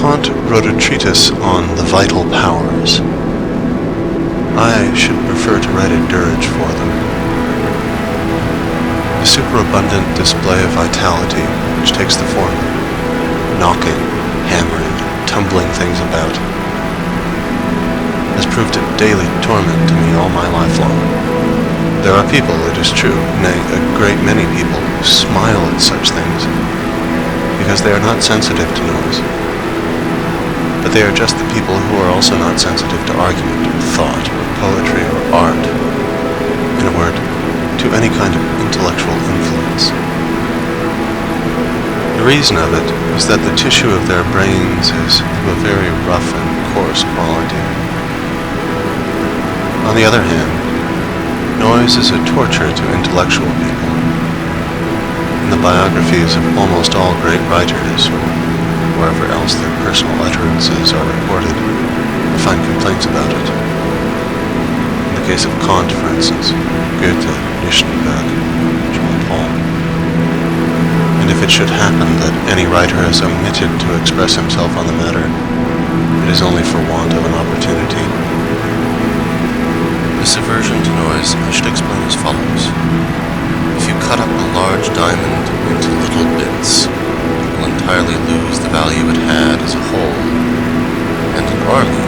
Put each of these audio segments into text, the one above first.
Kant wrote a treatise on the vital powers. I should prefer to write a dirge for them. The superabundant display of vitality, which takes the form of knocking, hammering, tumbling things about, has proved a daily torment to me all my life long. There are people, it is true, nay, a great many people, who smile at such things because they are not sensitive to noise. But they are just the people who are also not sensitive to argument, or thought, or poetry, or art. In a word, to any kind of intellectual influence. The reason of it is that the tissue of their brains is of a very rough and coarse quality. On the other hand, noise is a torture to intellectual people. In the biographies of almost all great writers, or wherever else their personal utterances are recorded, I find complaints about it. In the case of Kant, for instance, Goethe, Nietzsche, Jean Paul. And if it should happen that any writer has omitted to express himself on the matter, it is only for want of an opportunity. This aversion to noise I should explain as follows. If you cut up a large diamond into little bits, it will entirely lose the value it had as a whole, and an army,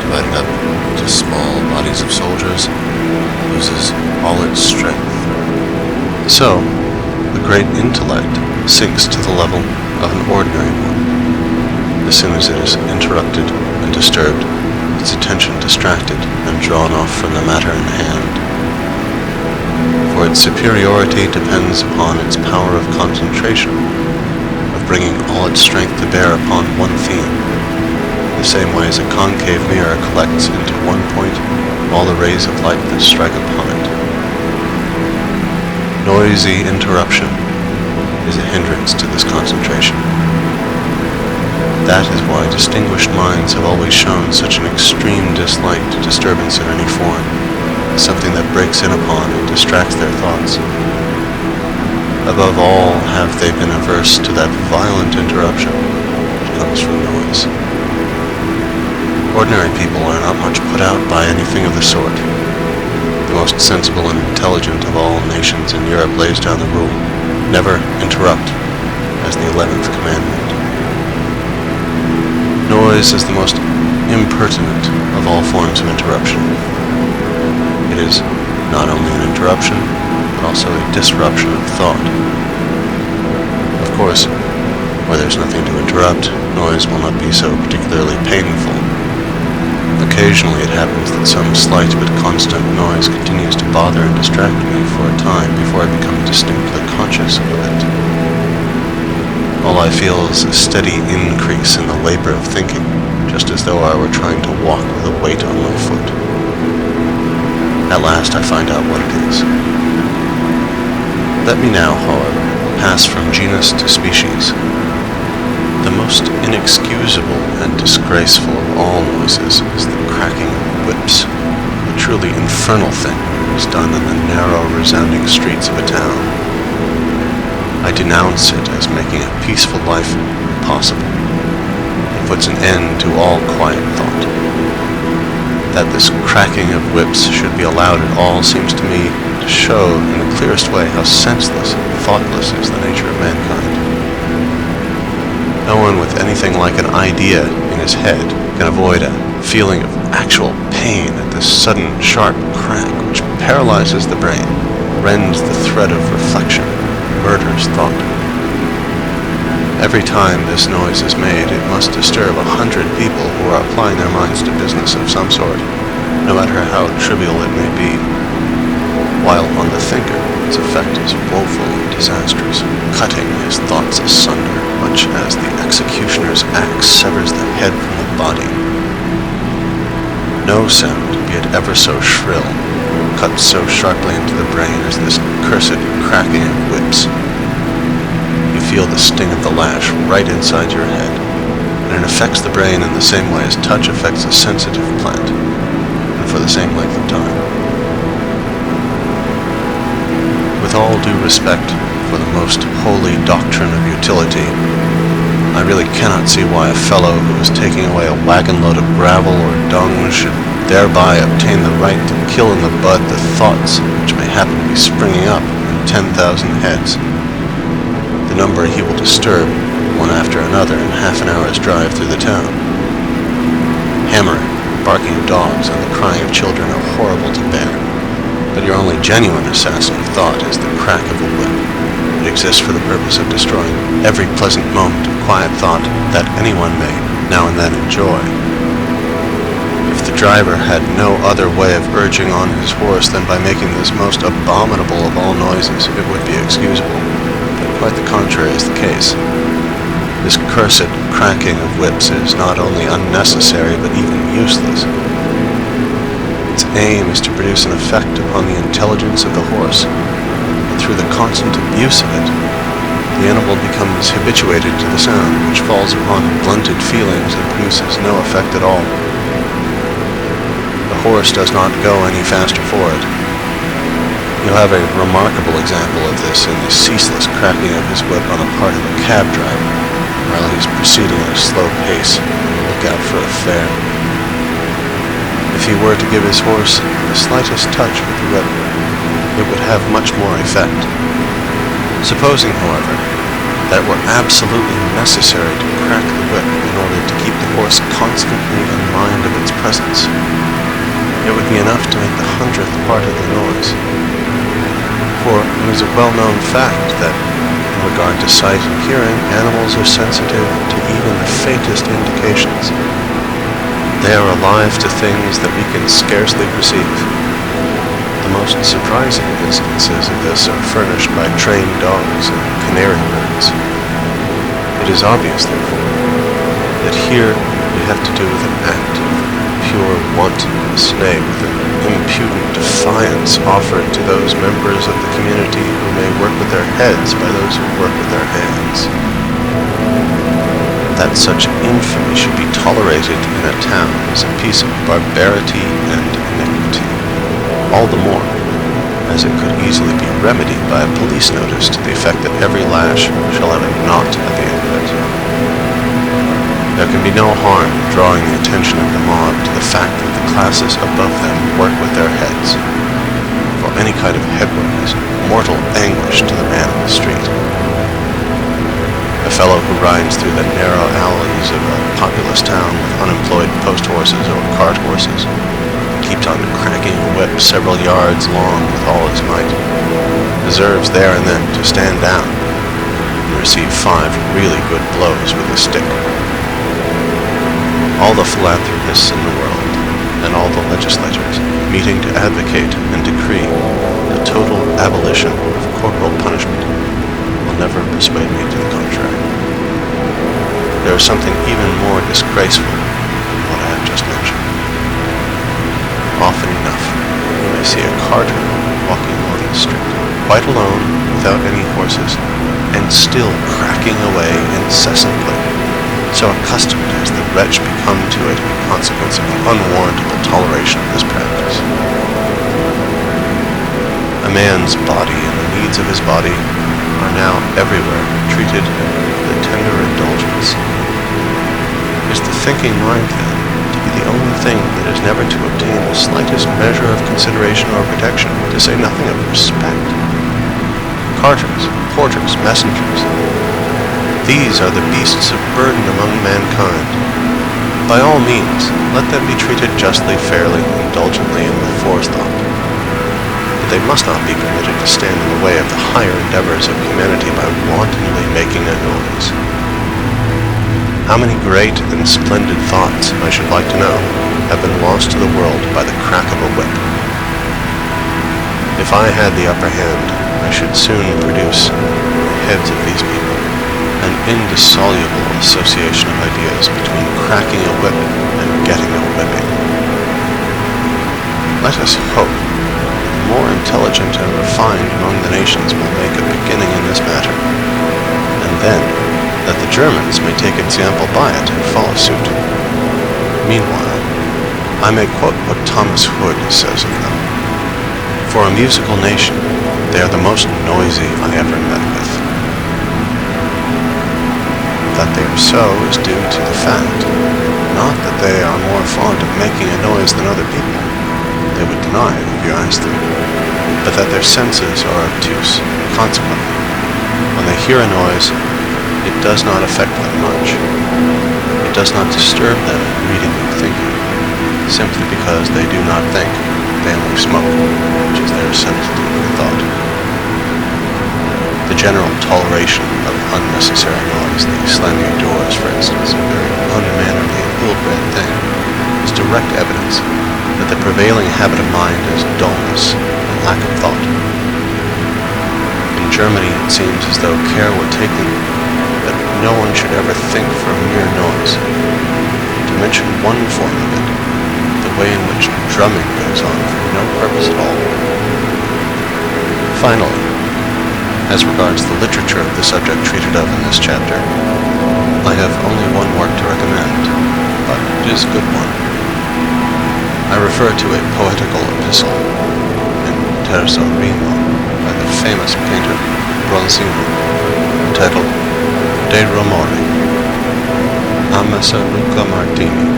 divided up into small bodies of soldiers, loses all its strength. So, the great intellect sinks to the level of an ordinary one, as soon as it is interrupted and disturbed, its attention distracted and drawn off from the matter in hand. For its superiority depends upon its power of concentration, of bringing all its strength to bear upon one theme, the same way as a concave mirror collects into one point all the rays of light that strike upon it. Noisy interruption is a hindrance to this concentration. That is why distinguished minds have always shown such an extreme dislike to disturbance in any form, something that breaks in upon and distracts their thoughts. Above all have they been averse to that violent interruption that comes from noise. Ordinary people are not much put out by anything of the sort. The most sensible and intelligent of all nations in Europe lays down the rule, never interrupt, as the 11th commandment. Noise is the most impertinent of all forms of interruption. It is not only an interruption, but also a disruption of thought. Of course, where there's nothing to interrupt, noise will not be so particularly painful. Occasionally it happens that some slight but constant noise continues to bother and distract me for a time before I become distinctly conscious of it. All I feel is a steady increase in the labor of thinking, just as though I were trying to walk with a weight on my foot. At last I find out what it is. Let me now, however, pass from genus to species. The most inexcusable and disgraceful of all noises is the cracking of whips. A truly infernal thing is done in the narrow, resounding streets of a town. I denounce it as making a peaceful life impossible. It puts an end to all quiet thought. That this cracking of whips should be allowed at all seems to me to show in the clearest way how senseless and thoughtless is the nature of mankind. No one with anything like an idea in his head can avoid a feeling of actual pain at this sudden sharp crack which paralyzes the brain, rends the thread of reflection, murders thought. Every time this noise is made, it must disturb 100 people who are applying their minds to business of some sort, no matter how trivial it may be, while on the thinker its effect is woefully disastrous, cutting his thoughts asunder, much as the executioner's axe severs the head from the body. No sound, be it ever so shrill, cuts so sharply into the brain as this cursed cracking of whips. You feel the sting of the lash right inside your head, and it affects the brain in the same way as touch affects a sensitive plant, and for the same length of time. With all due respect for the most holy doctrine of utility, I really cannot see why a fellow who is taking away a wagon load of gravel or dung should thereby obtain the right to kill in the bud the thoughts which may happen to be springing up in 10,000 heads, the number he will disturb one after another in half an hour's drive through the town. Hammering, barking of dogs, and the crying of children are horrible to bear, but your only genuine assassin of thought is the crack of a whip. It exists for the purpose of destroying every pleasant moment of quiet thought that anyone may now and then enjoy. If the driver had no other way of urging on his horse than by making this most abominable of all noises, it would be excusable, but quite the contrary is the case. This cursed cracking of whips is not only unnecessary but even useless. Its aim is to produce an effect upon the intelligence of the horse, but through the constant abuse of it, the animal becomes habituated to the sound, which falls upon blunted feelings and produces no effect at all. The horse does not go any faster for it. You have a remarkable example of this in the ceaseless cracking of his whip on the part of a cab driver, while he is proceeding at a slow pace on the lookout for a fare. If he were to give his horse the slightest touch with the whip, it would have much more effect. Supposing, however, that it were absolutely necessary to crack the whip in order to keep the horse constantly in mind of its presence, it would be enough to make the 100th part of the noise. For it is a well-known fact that, in regard to sight and hearing, animals are sensitive to even the faintest indications. They are alive to things that we can scarcely perceive. The most surprising instances of this are furnished by trained dogs and canary birds. It is obvious, therefore, that here we have to do with an act of pure wantonness, nay, with an impudent defiance offered to those members of the community who may work with their heads by those who work with their hands. That such infamy should be tolerated in a town is a piece of barbarity and iniquity, all the more as it could easily be remedied by a police notice to the effect that every lash shall have a knot at the end of it. There can be no harm in drawing the attention of the mob to the fact that the classes above them work with their heads, for any kind of headwork is mortal anguish to the man in the street. A fellow who rides through the narrow alleys of a populous town with unemployed post horses or cart horses, keeps on cracking a whip several yards long with all his might, deserves there and then to stand down and receive 5 really good blows with a stick. All the philanthropists in the world, and all the legislators, meeting to advocate and decree the total abolition of corporal punishment, will never persuade me to the contrary. There is something even more disgraceful than what I have just mentioned. Often enough, you may see a carter walking along the street, quite alone, without any horses, and still cracking away incessantly, so accustomed has the wretch become to it in consequence of the unwarrantable toleration of this practice. A man's body and the needs of his body are now everywhere treated with a tender indulgence. Is the thinking mind, then, to be the only thing that is never to obtain the slightest measure of consideration or protection, to say nothing of respect? Carters, porters, messengers, these are the beasts of burden among mankind. By all means, let them be treated justly, fairly, indulgently, and with forethought. But they must not be permitted to stand in the way of the higher endeavors of humanity by wantonly making a noise. How many great and splendid thoughts, I should like to know, have been lost to the world by the crack of a whip? If I had the upper hand, I should soon produce in the heads of these people an indissoluble association of ideas between cracking a whip and getting a whipping. Let us hope that the more intelligent and refined among the nations will make a beginning in this matter, and then that the Germans may take example by it and follow suit. Meanwhile, I may quote what Thomas Hood says of them. For a musical nation, they are the most noisy I ever met with. that they are so is due to the fact, not that they are more fond of making a noise than other people, they would deny it if you asked them, but that their senses are obtuse. Consequently, when they hear a noise, it does not affect them much. It does not disturb them in reading or thinking, simply because they do not think, they only smoke, which is their substitute for thought. The general toleration of unnecessary noise, the slamming of doors, for instance, a very unmannerly and ill-bred thing, is direct evidence that the prevailing habit of mind is dullness and lack of thought. In Germany, it seems as though care were taken that no one should ever think for mere noise. To mention one form of it, the way in which drumming goes on for no purpose at all. Finally, as regards the literature of the subject treated of in this chapter, I have only one work to recommend, but it is a good one. I refer to a poetical epistle in terzo rimo by the famous painter Bronzino, entitled De Rumore, Ammessa Luca Martini.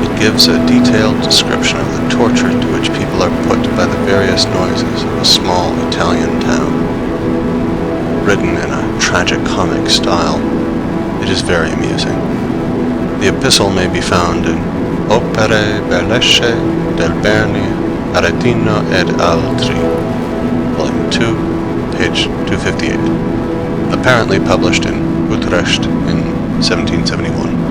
It gives a detailed description of the torture to which people are put by the various noises of a small Italian town. Written in a tragic-comic style, it is very amusing. The epistle may be found in Opere Bellesche del Berni, Aretino ed Altri, Volume 2, page 258, apparently published in Utrecht in 1771.